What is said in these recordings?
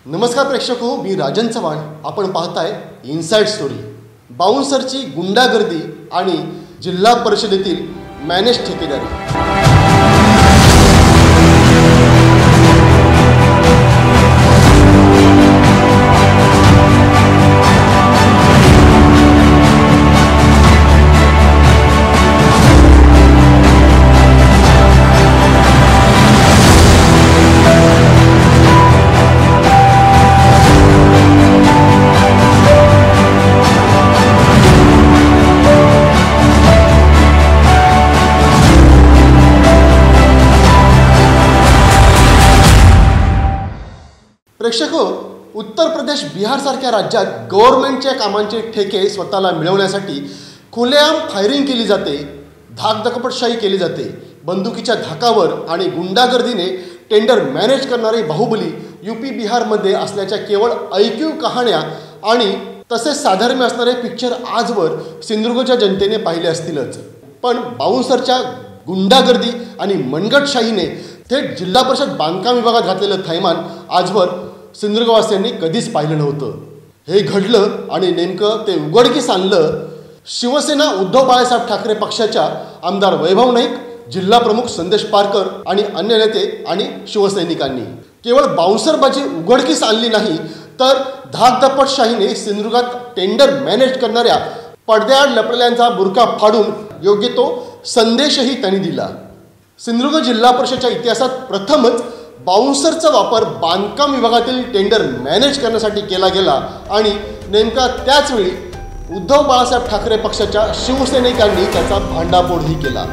नमस्कार प्रेक्षको, मी राजन चव्हाण. आपण पाहताय इनसाइड स्टोरी. बाउन्सरची गुंडागर्दी आणि जिल्हा परिषदेतील मॅनेज ठेकेदारी. प्रेक्षको, उत्तर प्रदेश, बिहार सारख्या राज्यात गव्हर्नमेंटच्या कामांचे ठेके स्वतःला मिळवण्यासाठी खुलेआम फायरिंग केली जाते, धाकधकपटशाही केली जाते. बंदुकीच्या धाकावर आणि गुंडागर्दीने टेंडर मॅनेज करणारे बाहुबली यूपी बिहारमध्ये असल्याच्या केवळ ऐकीव कहाण्या आणि तसेच साधर्म्य असणारे पिक्चर आजवर सिंधुदुर्गच्या जनतेने पाहिले असतीलच. पण बाउन्सरच्या गुंडागर्दी आणि मनगटशाहीने थेट जिल्हा परिषद बांधकाम विभागात घातलेलं थैमान आजवर सिंधुदुर्गवासियांनी कधीच पाहिलं नव्हतं. हे घडलं आणि नेमकं ते उघडकीस आणलं शिवसेना उद्धव बाळासाहेब ठाकरे पक्षाच्या आमदार वैभव नाईक, जिल्हा प्रमुख संदेश पारकर आणि अन्य नेते आणि शिवसैनिकांनी. केवळ बाउन्सरबाजी उघडकीस आणली नाही, तर धाकधकपटशाहीने सिंधुदुर्गात टेंडर मॅनेज करणाऱ्या पडद्याआड लपलेल्यांचा बुरखा फाडून योग्य तो संदेशही त्यांनी दिला. सिंधुदुर्ग जिल्हा परिषदेच्या इतिहासात प्रथमच बाउन्सरचा वापर बांधकाम विभागातील टेंडर मॅनेज करण्यासाठी केला गेला आणि नेमका त्याचवेळी उद्धव बाळासाहेब ठाकरे पक्षाच्या शिवसैनिकांनी त्याचा भांडाफोडही केला.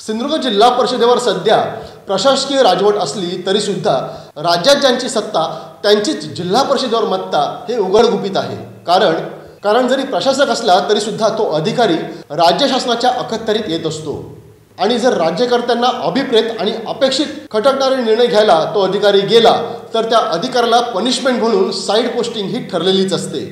सिंधुदुर्ग जिल्हा परिषदेवर सध्या प्रशासकीय राजवट असली तरीसुद्धा राज्यात ज्यांची सत्ता त्यांचीच जिल्हा परिषदेवर मत्ता हे उघडगुपित आहे. कारण जरी प्रशासक असला तरीसुद्धा तो अधिकारी राज्य शासनाच्या अखत्यारीत येत असतो आणि जर राज्यकर्त्यांना अभिप्रेत आणि अपेक्षित खटकणारे निर्णय घ्यायला तो अधिकारी गेला तर त्या अधिकाऱ्याला पनिशमेंट म्हणून साईड पोस्टिंग ही ठरलेलीच असते.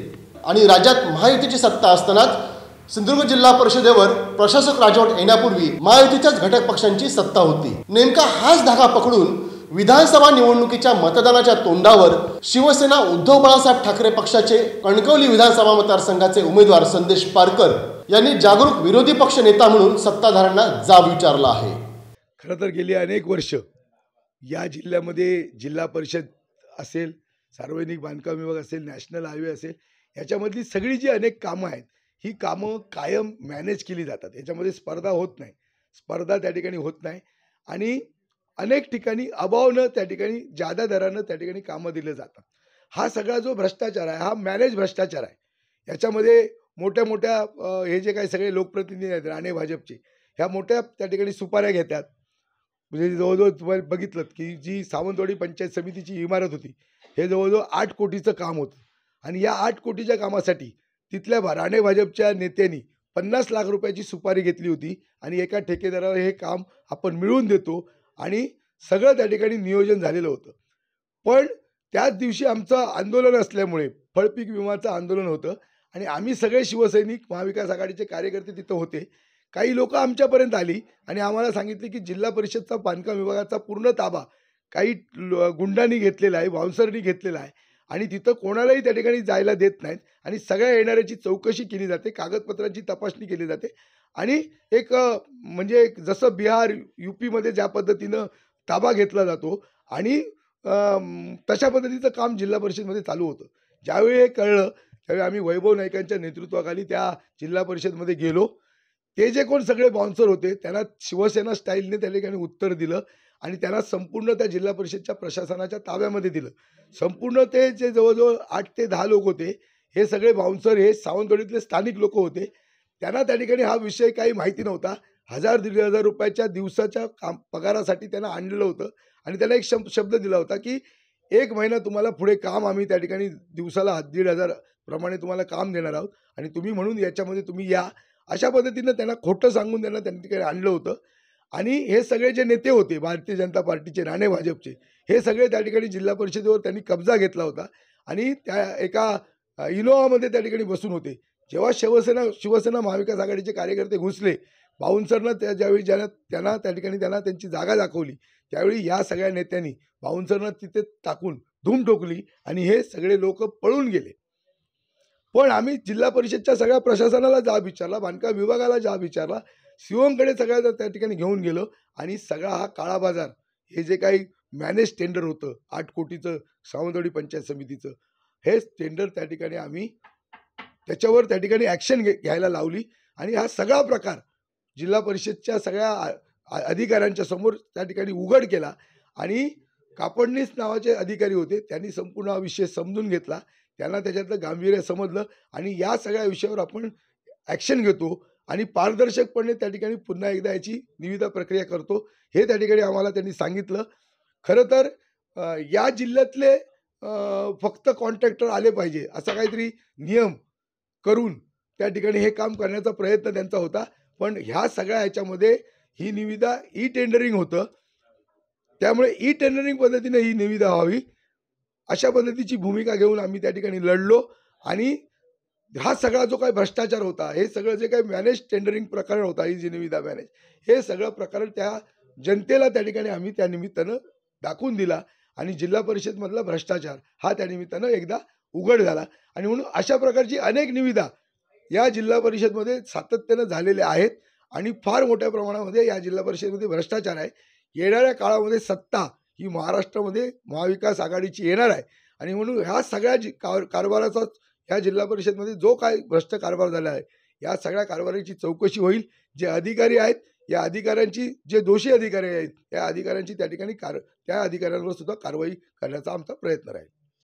आणि राज्यात महायुतीची सत्ता असतानाच सिंधुदुर्ग जिल्हा परिषदेवर प्रशासक राजवट येण्यापूर्वी महायुतीच्याच घटक पक्षांची सत्ता होती. नेमका हाच धागा पकडून विधानसभा निवडणुकीच्या मतदानाच्या तोंडावर शिवसेना उद्धव बाळासाहेब ठाकरे पक्षाचे कणकवली विधानसभा मतदारसंघाचे उमेदवार संदेश पारकर यांनी जागरूक विरोधी पक्ष नेता म्हणून सत्ताधाऱ्यांना जाब विचारला आहे. खरं तर गेली अनेक वर्ष या जिल्ह्यामध्ये जिल्हा परिषद असेल, सार्वजनिक बांधकाम विभाग असेल, नॅशनल हायवे असेल, याच्यामधली सगळी जी अनेक कामं आहेत ही कामं कायम मॅनेज केली जातात. याच्यामध्ये स्पर्धा होत नाही, स्पर्धा त्या ठिकाणी होत नाही आणि अनेक ठिकाणी अभावनं त्या ठिकाणी जादा दरानं त्या ठिकाणी कामं दिले जातात. हा सगळा जो भ्रष्टाचार आहे हा मॅनेज भ्रष्टाचार आहे. याच्यामध्ये मोठ्या मोठ्या हे जे काही सगळे लोकप्रतिनिधी आहेत राणे भाजपचे, ह्या मोठ्या त्या ठिकाणी सुपाऱ्या घेतात. म्हणजे जवळजवळ तुम्हाला बघितलं की जी सावंतवाडी पंचायत समितीची इमारत होती हे जवळजवळ 8 कोटीचं काम होतं आणि या 8 कोटीच्या कामासाठी तिथल्या राणे भाजपच्या नेत्यांनी 50 लाख रुपयाची सुपारी घेतली होती आणि एका ठेकेदाराला हे काम आपण मिळवून देतो आणि सगळं त्या ठिकाणी नियोजन झालेलं होतं. पण त्याच दिवशी आमचं आंदोलन असल्यामुळे फळपीक विमाचं आंदोलन होतं आणि आम्ही सगळे शिवसैनिक महाविकास आघाडीचे कार्यकर्ते तिथं होते. काही लोक आमच्यापर्यंत आली आणि आम्हाला सांगितले की जिल्हा परिषदचा बांधकाम विभागाचा पूर्ण ताबा काही गुंडांनी घेतलेला आहे, बाउन्सरनी घेतलेला आहे आणि तिथं कोणालाही त्या ठिकाणी जायला देत नाहीत आणि सगळ्या येणाऱ्याची चौकशी केली जाते, कागदपत्रांची तपासणी केली जाते आणि एक म्हणजे जसं बिहार UPमध्ये ज्या पद्धतीनं ताबा घेतला जातो आणि तशा पद्धतीचं काम जिल्हा परिषदमध्ये चालू होतं. ज्यावेळी हे कळलं त्यावेळी आम्ही वैभव नाईकांच्या नेतृत्वाखाली त्या जिल्हा परिषदमध्ये गेलो. ते जे कोण सगळे बाउन्सर होते त्यांना शिवसेना स्टाईलने त्या ठिकाणी उत्तर दिलं आणि त्यांना संपूर्ण त्या जिल्हा परिषदच्या प्रशासनाच्या ताब्यामध्ये दिलं. संपूर्ण ते जे जवळजवळ 8 ते 10 लोक होते हे सगळे बाउन्सर हे सावंतवाडीतले स्थानिक लोक होते. त्यांना त्या ठिकाणी हा विषय काही माहिती नव्हता. 1000-1500 रुपयाच्या दिवसाच्या पगारासाठी त्यांना आणलेलं होतं आणि त्यांना एक शब्द दिला होता की 1 महिना तुम्हाला पुढे काम आम्ही त्या ठिकाणी दिवसाला 1500 प्रमाणे तुम्हाला काम देणार आहोत आणि तुम्ही म्हणून याच्यामध्ये तुम्ही या, अशा पद्धतीनं त्यांना खोटं सांगून त्यांना ठिकाणी आणलं होतं. आणि हे सगळे जे नेते होते भारतीय जनता पार्टीचे, राणे भाजपचे, हे सगळे त्या ठिकाणी जिल्हा परिषदेवर त्यांनी कब्जा घेतला होता आणि त्या एका इनोवामध्ये त्या ठिकाणी बसून होते. जेव्हा शिवसेना महाविकास आघाडीचे कार्यकर्ते घुसले, बाउन्सरनं ज्यावेळी त्यांना त्या ठिकाणी त्यांची जागा दाखवली त्यावेळी या सगळ्या नेत्यांनी बाउन्सरनं तिथे टाकून धूम ठोकली आणि हे सगळे लोक पळून गेले. पण आम्ही जिल्हा परिषदच्या सगळ्या प्रशासनाला जाब विचारला, बांधकाम विभागाला जाब विचारला, सीओंकडे सगळ्या त्या ठिकाणी घेऊन गेलो आणि सगळा हा काळा बाजार, हे जे काही मॅनेज टेंडर होतं 8 कोटीचं सावंतवाडी पंचायत समितीचं, हे टेंडर त्या ठिकाणी आम्ही त्याच्यावर त्या ठिकाणी ॲक्शन घ्यायला लावली आणि हा सगळा प्रकार जिल्हा परिषदच्या सगळ्या अधिकाऱ्यांच्या समोर त्या ठिकाणी उघड केला आणि कापडणीस नावाचे अधिकारी होते त्यांनी संपूर्ण हा विषय समजून घेतला, त्यांना त्याच्यातलं गांभीर्य समजलं आणि या सगळ्या विषयावर आपण ॲक्शन घेतो आणि पारदर्शकपणे त्या ठिकाणी पुन्हा एकदा याची निविदा प्रक्रिया करतो हे त्या ठिकाणी आम्हाला त्यांनी सांगितलं. खरं तर या जिल्ह्यातले फक्त कॉन्ट्रॅक्टर आले पाहिजे असा काहीतरी नियम करून त्या ठिकाणी हे काम करण्याचा प्रयत्न त्यांचा होता. पण ह्या सगळ्या ह्याच्यामध्ये ही निविदा टेंडरिंग होतं, त्यामुळे टेंडरिंग पद्धतीने ही निविदा व्हावी अशा पद्धतीची भूमिका घेऊन आम्ही त्या ठिकाणी लढलो आणि हा सगळा जो काही भ्रष्टाचार होता, हे सगळं जे काही मॅनेज टेंडरिंग प्रकरण होता, ही जी निविदा मॅनेज, हे सगळं प्रकरण त्या जनतेला त्या ठिकाणी आम्ही त्या निमित्तानं दाखवून दिला आणि जिल्हा परिषदमधला भ्रष्टाचार हा त्या निमित्तानं एकदा उघड झाला. आणि म्हणून अशा प्रकारची अनेक निविदा या जिल्हा परिषदमध्ये सातत्यानं झालेल्या आहेत आणि फार मोठ्या प्रमाणामध्ये या जिल्हा परिषदेमध्ये भ्रष्टाचार आहे. येणाऱ्या काळामध्ये सत्ता ही महाराष्ट्रामध्ये महाविकास आघाडीची येणार आहे आणि म्हणून ह्या सगळ्या कारभाराचा ह्या जिल्हा परिषदमध्ये जो काय भ्रष्ट कारभार झाला आहे या सगळ्या कारभाराची चौकशी होईल. जे अधिकारी आहेत या अधिकाऱ्यांची, जे दोषी अधिकारी आहेत त्या अधिकाऱ्यांची त्या ठिकाणी त्या अधिकाऱ्यांवर सुद्धा कारवाई करण्याचा आमचा प्रयत्न राहील.